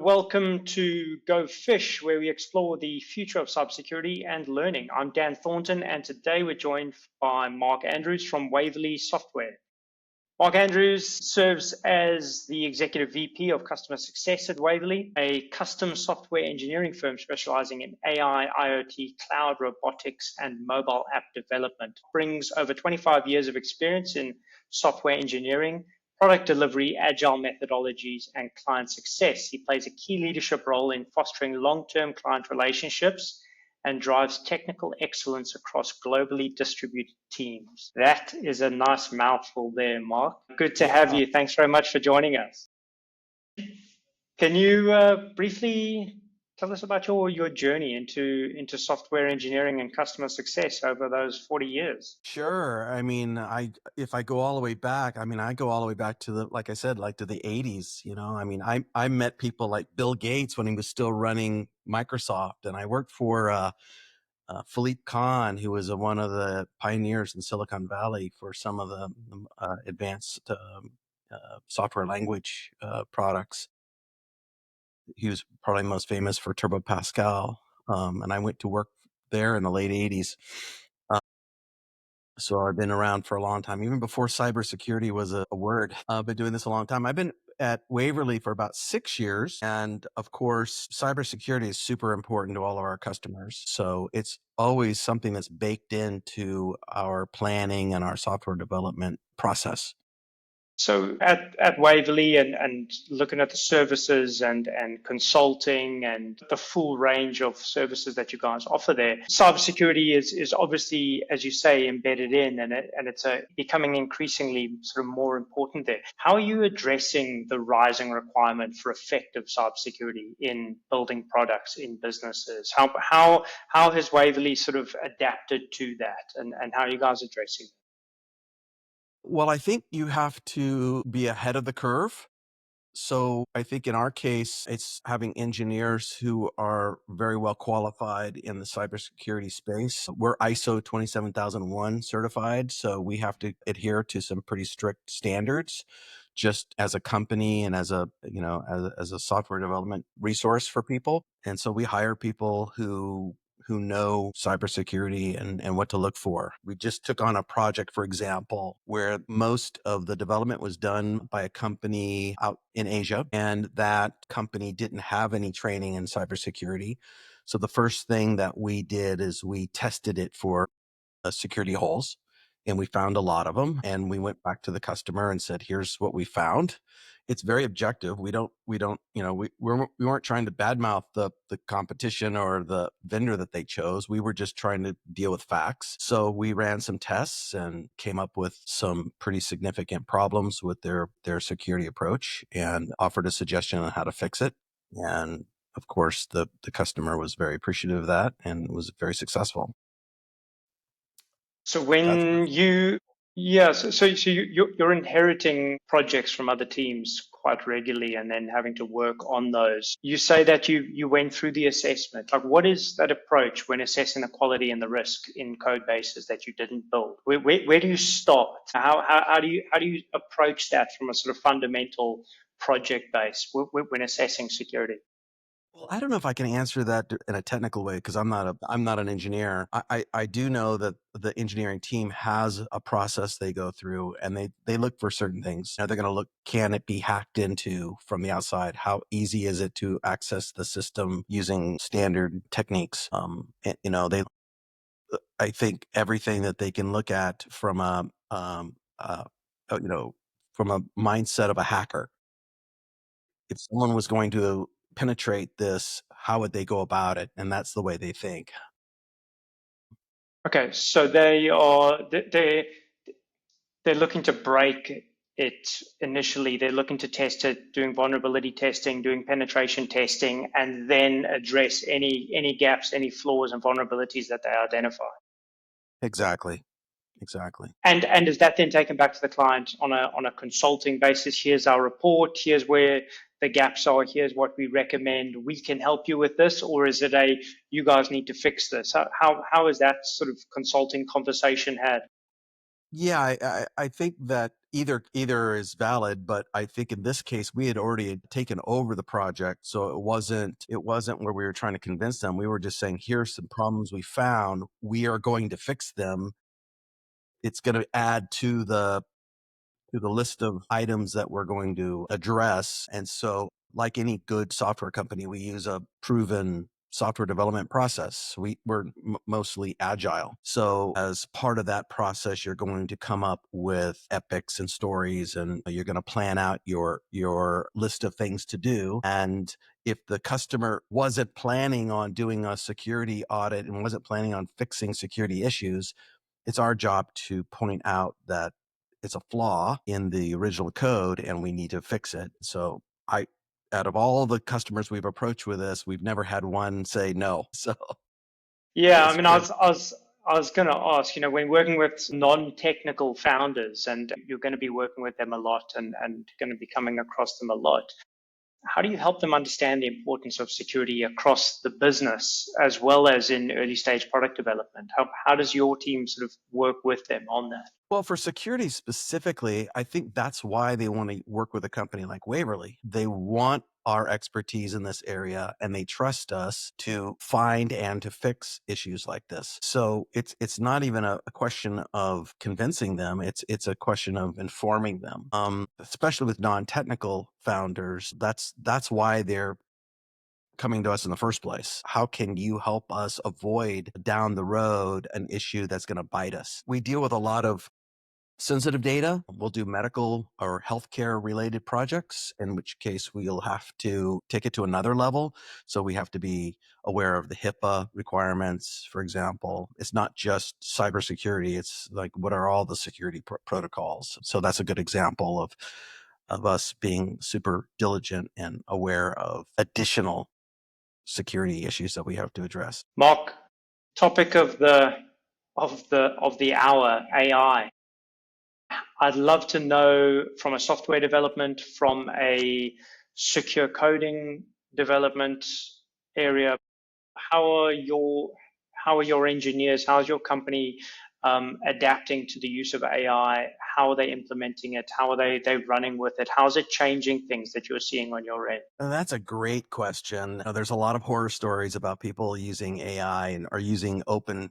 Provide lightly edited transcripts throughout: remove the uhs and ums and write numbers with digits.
Welcome to Go Phish, where we explore the future of cybersecurity and learning. I'm Dan Thornton, and today we're joined by Mark Andrews from Waverly Software. Mark Andrews serves as the Executive VP of Customer Success at Waverly, a custom software engineering firm specializing in AI, IoT, cloud, robotics, and mobile app development. Brings over 25 years of experience in software engineering, product delivery, agile methodologies, and client success. He plays a key leadership role in fostering long-term client relationships and drives technical excellence across globally distributed teams. That is a nice mouthful there, Mark. Good to have Yeah, you. Thanks very much for joining us. Can you briefly tell us about your journey into software engineering and customer success over those 40 years? sure. If I go all the way back, I go all the way back to like I said, like to the 80s. I met people like Bill Gates when he was still running Microsoft, and I worked for Philippe Kahn, who was one of the pioneers in Silicon Valley for some of the advanced software language products. He was probably most famous for Turbo Pascal, and I went to work there in the late 80s. So I've been around for a long time, even before cybersecurity was a word. I've been doing this a long time. I've been at Waverly for about 6 years. And of course, cybersecurity is super important to all of our customers. So it's always something that's baked into our planning and our software development process. So at Waverly and looking at the services and consulting and the full range of services that you guys offer there, cybersecurity is obviously, as you say, embedded in and it's becoming increasingly sort of more important there. How are you addressing the rising requirement for effective cybersecurity in building products in businesses? How has Waverly sort of adapted to that and how are you guys addressing it? Well, I think you have to be ahead of the curve. So I think in our case, it's having engineers who are very well qualified in the cybersecurity space. We're ISO 27001 certified, so we have to adhere to some pretty strict standards just as a company and as a software development resource for people. And so we hire people who know cybersecurity and what to look for. We just took on a project, for example, where most of the development was done by a company out in Asia, and that company didn't have any training in cybersecurity. So the first thing that we did is we tested it for security holes, and we found a lot of them. And we went back to the customer and said, "Here's what we found." It's very objective. We weren't trying to badmouth the competition or the vendor that they chose. We were just trying to deal with facts. So we ran some tests and came up with some pretty significant problems with their security approach and offered a suggestion on how to fix it. And of course, the customer was very appreciative of that and was very successful. So That's when you, yeah, so you're inheriting projects from other teams quite regularly and then having to work on those. You say that you went through the assessment. Like, what is that approach when assessing the quality and the risk in code bases that you didn't build? Where do you start? How do you approach that from a sort of fundamental project base when assessing security? Well, I don't know if I can answer that in a technical way because I'm not an engineer. I do know that the engineering team has a process they go through, and they look for certain things. They're going to look, can it be hacked into from the outside? How easy is it to access the system using standard techniques? They I think everything that they can look at from uh, you know from a mindset of a hacker. If someone was going to penetrate this, how would they go about it? And that's the way they think. Okay, so they're looking to break it initially. They're looking to test it, doing vulnerability testing, doing penetration testing, and then address any gaps, any flaws and vulnerabilities that they identify. Exactly. Exactly. And is that then taken back to the client on a consulting basis? Here's our report. Here's where the gaps are. Here's what we recommend. We can help you with this, or is it a you guys need to fix this? How is that sort of consulting conversation had? Yeah, I think that Either is valid, but I think in this case we had already taken over the project, so it wasn't where we were trying to convince them. We were just saying, here's some problems we found. We are going to fix them. It's going to add to the list of items that we're going to address. And so, like any good software company, we use a proven software development process. We're mostly agile. So as part of that process, you're going to come up with epics and stories, and you're going to plan out your list of things to do. And if the customer wasn't planning on doing a security audit and wasn't planning on fixing security issues, it's our job to point out that it's a flaw in the original code and we need to fix it. So out of all the customers we've approached with this, we've never had one say no. So Yeah, I it's mean, I great. was, I was, I was going to ask, when working with non-technical founders, and you're going to be working with them a lot, and going to be coming across them a lot, how do you help them understand the importance of security across the business as well as in early stage product development? How does your team sort of work with them on that? Well, for security specifically, I think that's why they want to work with a company like Waverly. They want our expertise in this area and they trust us to find and to fix issues like this. So it's not even a question of convincing them. It's a question of informing them. Especially with non-technical founders, that's why they're coming to us in the first place. How can you help us avoid down the road an issue that's going to bite us? We deal with a lot of sensitive data. We'll do medical or healthcare related projects, in which case we'll have to take it to another level. So we have to be aware of the HIPAA requirements, for example. It's not just cybersecurity. It's like, what are all the security protocols? So that's a good example of us being super diligent and aware of additional security issues that we have to address. Mark, topic of the hour, AI. I'd love to know from a software development, from a secure coding development area, how are your engineers, how is your company adapting to the use of AI? How are they implementing it? How are they running with it? How is it changing things that you're seeing on your end? That's a great question. There's a lot of horror stories about people using AI and are using open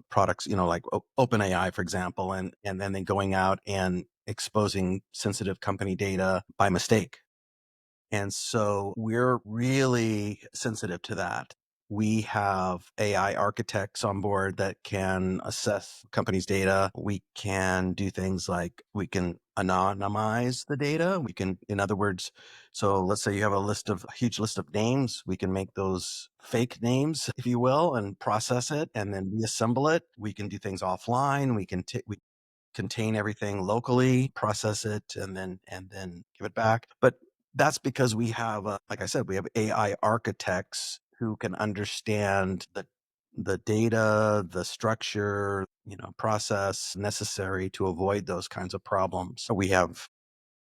products, like OpenAI, for example, and then they going out and exposing sensitive company data by mistake. And so we're really sensitive to that. We have AI architects on board that can assess companies' data. We can do things like we can anonymize the data. We can, in other words, so let's say you have a huge list of names. We can make those fake names, if you will, and process it and then reassemble it. We can do things offline. We contain everything locally, process it, and then give it back. But that's because we have, like I said, we have AI architects who can understand the data, the structure, process necessary to avoid those kinds of problems. So we have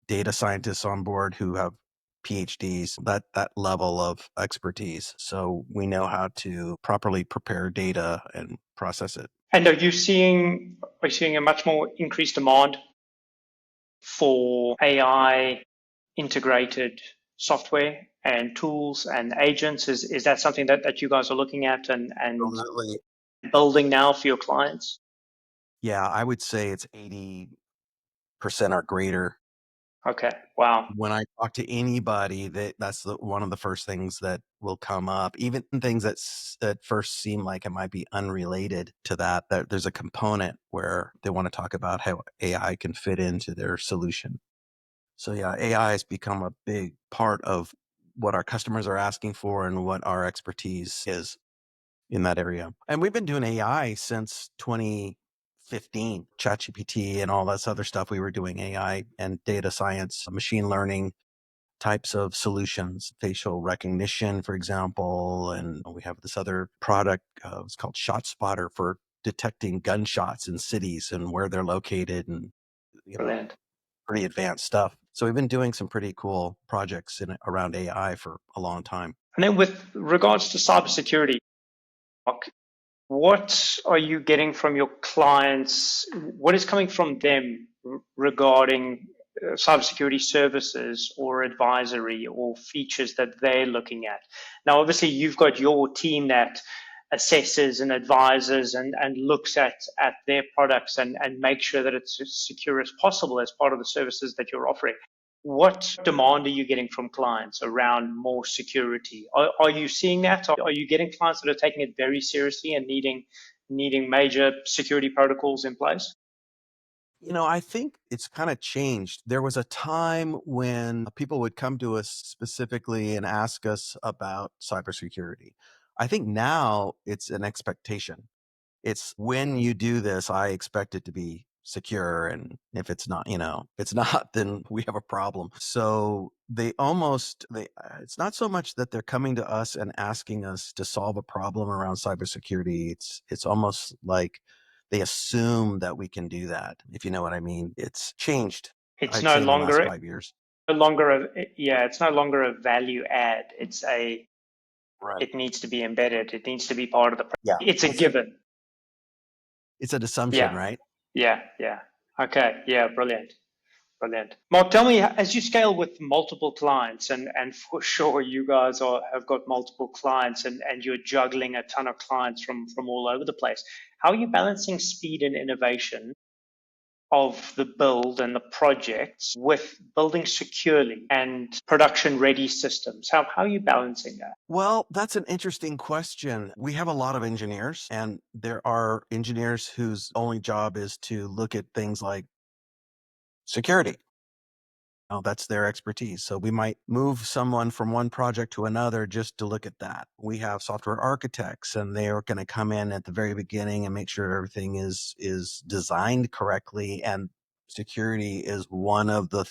data scientists on board who have PhDs, that level of expertise. So we know how to properly prepare data and process it. And are you seeing a much more increased demand for AI integrated software and tools and agents? Is that something that you guys are looking at and Absolutely. building now for your clients? Yeah, I would say it's 80% or greater. Okay, wow. When I talk to anybody, that's one of the first things that will come up, even things that at first seem like it might be unrelated to that there's a component where they want to talk about how AI can fit into their solution. So yeah, AI has become a big part of what our customers are asking for and what our expertise is in that area. And we've been doing AI since 2015, ChatGPT and all this other stuff. We were doing AI and data science, machine learning types of solutions, facial recognition, for example. And we have this other product, it's called ShotSpotter, for detecting gunshots in cities and where they're located, and Brilliant. pretty advanced stuff. So we've been doing some pretty cool projects around AI for a long time. And then with regards to cybersecurity, Mark, what are you getting from your clients? What is coming from them regarding cybersecurity services or advisory or features that they're looking at. Now, obviously, you've got your team that assesses and advises and looks at their products and makes sure that it's as secure as possible as part of the services that you're offering. What demand are you getting from clients around more security? Are you seeing that? Are you getting clients that are taking it very seriously and needing major security protocols in place? I think it's kind of changed. There was a time when people would come to us specifically and ask us about cybersecurity. I think now it's an expectation. It's when you do this, I expect it to be secure. And if it's not, if it's not, then we have a problem. So it's not so much that they're coming to us and asking us to solve a problem around cybersecurity. It's almost like they assume that we can do that, if you know what I mean. It's changed, It's I'd no say, in the last longer 5 years. no longer a yeah, it's no longer a value add. Right. It needs to be embedded. It needs to be part of the. Yeah. It's a given. It's an assumption, Yeah, right? yeah. Okay, yeah, brilliant. Brilliant. Mark, tell me, as you scale with multiple clients, and for sure you guys have got multiple clients and you're juggling a ton of clients from all over the place. How are you balancing speed and innovation of the build and the projects with building securely and production ready systems? How are you balancing that? Well, that's an interesting question. We have a lot of engineers, and there are engineers whose only job is to look at things like security. That's their expertise. So we might move someone from one project to another just to look at that. We have software architects, and they are going to come in at the very beginning and make sure everything is designed correctly. And security is one of the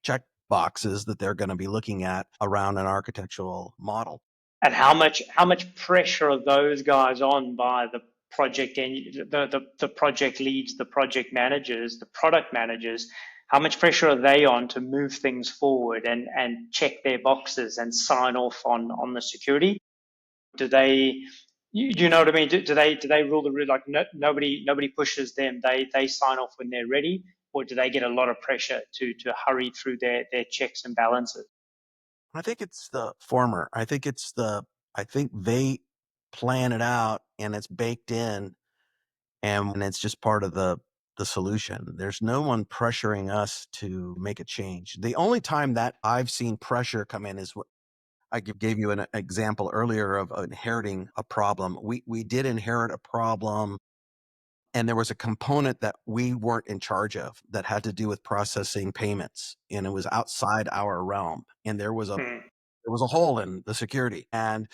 check boxes that they're going to be looking at around an architectural model. And how much pressure are those guys on by the project and the project leads, the project managers, the product managers? How much pressure are they on to move things forward and check their boxes and sign off on the security? Do they, you know what I mean? Do they rule the rule, like nobody pushes them? They sign off when they're ready, or do they get a lot of pressure to hurry through their checks and balances? I think it's the former. I think they plan it out and it's baked in, and it's just part of the solution. There's no one pressuring us to make a change. The only time that I've seen pressure come in is what gave you an example earlier of inheriting a problem. We did inherit a problem, and there was a component that we weren't in charge of that had to do with processing payments, and it was outside our realm. And Hmm. there was a hole in the security, and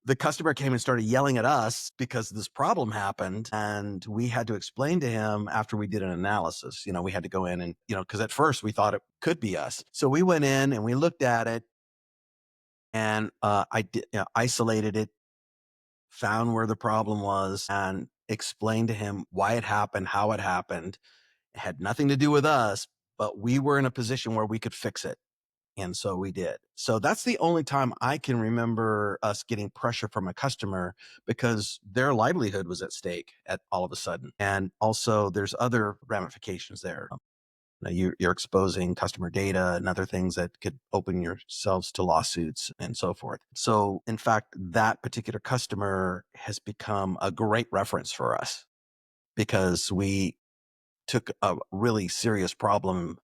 the customer came and started yelling at us because this problem happened. And we had to explain to him after we did an analysis. We had to go in and, because at first we thought it could be us. So we went in and we looked at it, and I did, isolated it, found where the problem was, and explained to him why it happened, how it happened. It had nothing to do with us, but we were in a position where we could fix it. And so we did. So that's the only time I can remember us getting pressure from a customer, because their livelihood was at stake at all of a sudden. And also there's other ramifications there. You're exposing customer data and other things that could open yourselves to lawsuits and so forth. So in fact, that particular customer has become a great reference for us, because we took a really serious problem.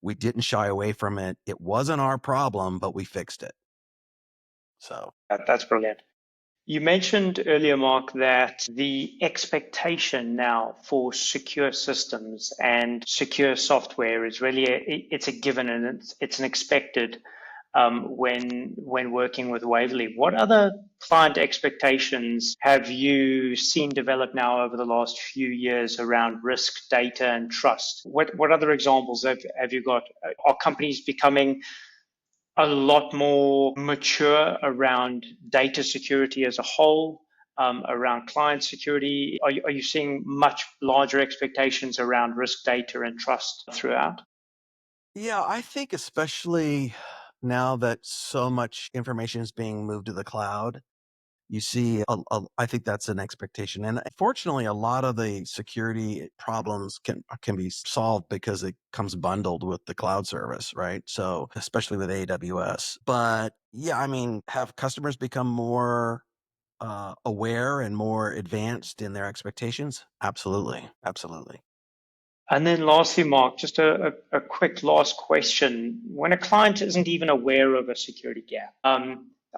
We didn't shy away from it. It wasn't our problem, but we fixed it. So, That's brilliant. You mentioned earlier, Mark, that the expectation now for secure systems and secure software is really it's a given, and it's an expected when working with Waverly. What other client expectations have you seen develop now over the last few years around risk, data, and trust? What other examples have you got? Are companies becoming a lot more mature around data security as a whole, around client security? Are you seeing much larger expectations around risk, data, and trust throughout? yeah, I think especially now that so much information is being moved to the cloud, You see, I think that's an expectation. And fortunately, a lot of the security problems can be solved because it comes bundled with the cloud service, right? So especially with AWS. But yeah, I mean, have customers become more aware and more advanced in their expectations? Absolutely. Absolutely. And then lastly, Mark, just a quick last question. When a client isn't even aware of a security gap,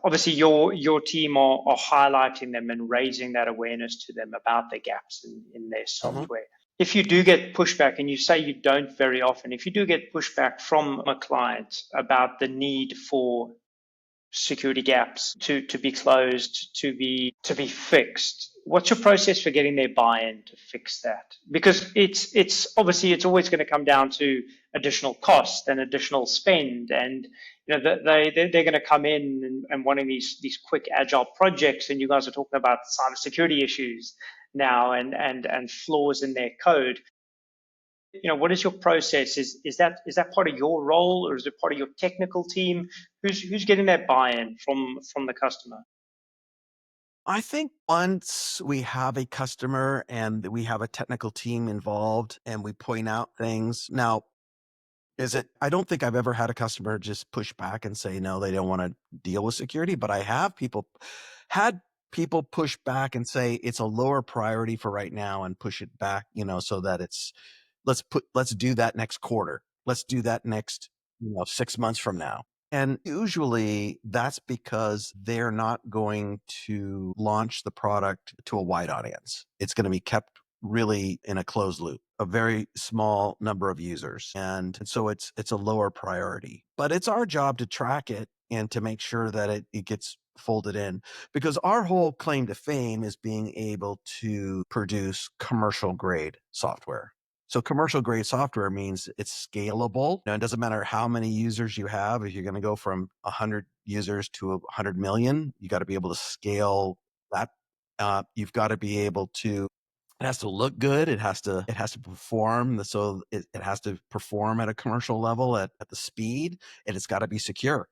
obviously your team are highlighting them and raising that awareness to them about the gaps in their software. If you do get pushback, and you say you don't very often, if you do get pushback from a client about the need for security gaps to be closed, to be fixed, what's your process for getting their buy-in to fix that? Because it's obviously it's always going to come down to additional cost and additional spend, and they're going to come in and wanting these quick agile projects, and you guys are talking about cybersecurity issues now and flaws in their code. What is your process? Is that part of your role, or is it part of your technical team? Who's getting that buy-in from the customer? I think once we have a customer and we have a technical team involved and we point out things. Now, I don't think I've ever had a customer just push back and say, no, they don't want to deal with security, but I have had people push back and say it's a lower priority for right now and push it back, so that let's do that next quarter. Let's do that next, 6 months from now. And usually that's because they're not going to launch the product to a wide audience. It's going to be kept really in a closed loop, a very small number of users. And so it's a lower priority. But it's our job to track it and to make sure that it gets folded in, because our whole claim to fame is being able to produce commercial grade software. So commercial grade software means it's scalable. It doesn't matter how many users you have. If you're going to go from 100 users to 100 million, you got to be able to scale that. You've got to be able to. It has to look good. It has to perform. So it has to perform at a commercial level at the speed, and it's got to be secure,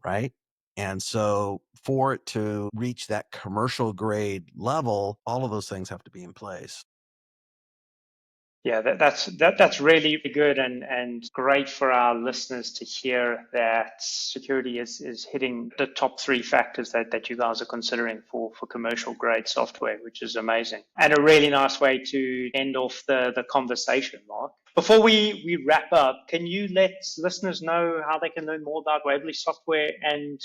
right? And so for it to reach that commercial grade level, all of those things have to be in place. Yeah, that's really good and great for our listeners to hear that security is hitting the top three factors that you guys are considering for commercial grade software, which is amazing. And a really nice way to end off the conversation, Mark. Before we wrap up, can you let listeners know how they can learn more about Waverly Software and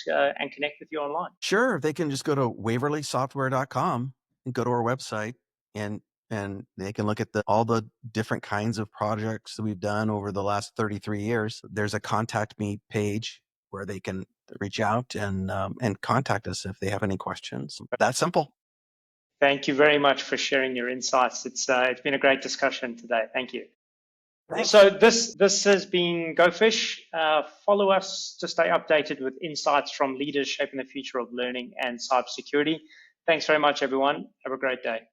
connect with you online? Sure, they can just go to waverlysoftware.com and go to our website, and they can look at all the different kinds of projects that we've done over the last 33 years. There's a contact me page where they can reach out and contact us if they have any questions. That simple. Thank you very much for sharing your insights. It's been a great discussion today. Thank you. Thanks. So this has been Go Phish. Follow us to stay updated with insights from leaders shaping the future of learning and cybersecurity. Thanks very much, everyone. Have a great day.